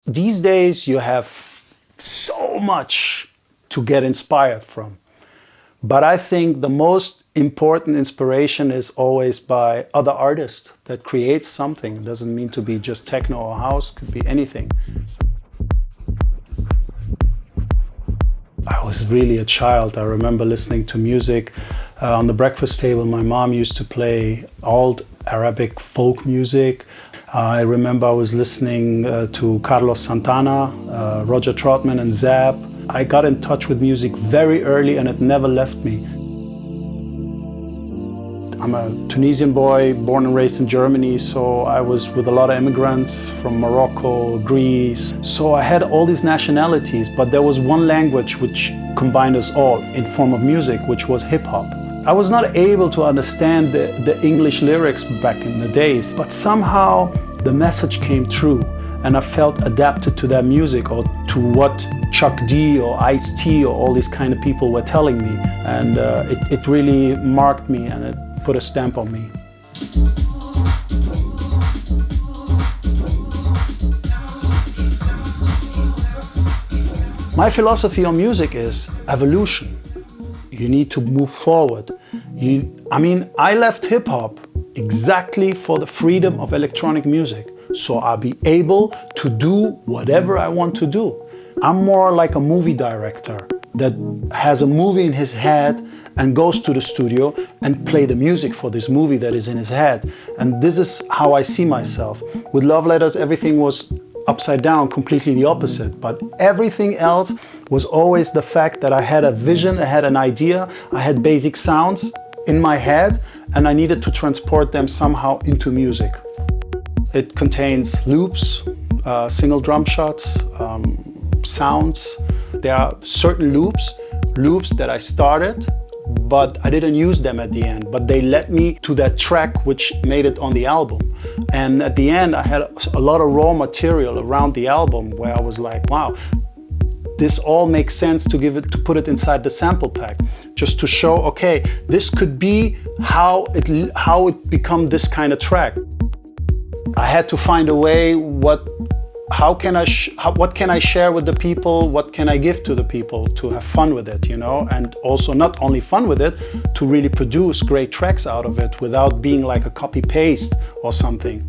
These days you have so much to get inspired from. But I think the most important inspiration is always by other artists that create something. It doesn't mean to be just techno or house, could be anything. I was really a child. I remember listening to music on the breakfast table. My mom used to play old Arabic folk music. I remember I was listening to Carlos Santana, Roger Troutman and Zap. I got in touch with music very early and it never left me. I'm a Tunisian boy, born and raised in Germany, so I was with a lot of immigrants from Morocco, Greece. So I had all these nationalities, but there was one language which combined us all in form of music, which was hip-hop. I was not able to understand the English lyrics back in the days, but somehow the message came through and I felt adapted to that music or to what Chuck D or Ice-T or all these kind of people were telling me. And it really marked me and it put a stamp on me. My philosophy on music is evolution. You need to move forward. I left hip-hop exactly for the freedom of electronic music, so I'll be able to do whatever I want to do. I'm more like a movie director that has a movie in his head and goes to the studio and play the music for this movie that is in his head. And this is how I see myself. With Love Letters, everything was upside down, completely the opposite. But everything else was always the fact that I had a vision, I had an idea, I had basic sounds in my head, and I needed to transport them somehow into music. It contains loops, single drum shots, sounds. There are certain loops that I started, but I didn't use them at the end, but they led me to that track which made it on the album. And at the end I had a lot of raw material around the album where I was like, wow, this all makes sense to put it inside the sample pack, just to show, okay, this could be how it become this kind of track. I had to find a way, what can I share with the people, what can I give to the people to have fun with it, you know? And also not only fun with it, to really produce great tracks out of it without being like a copy-paste or something.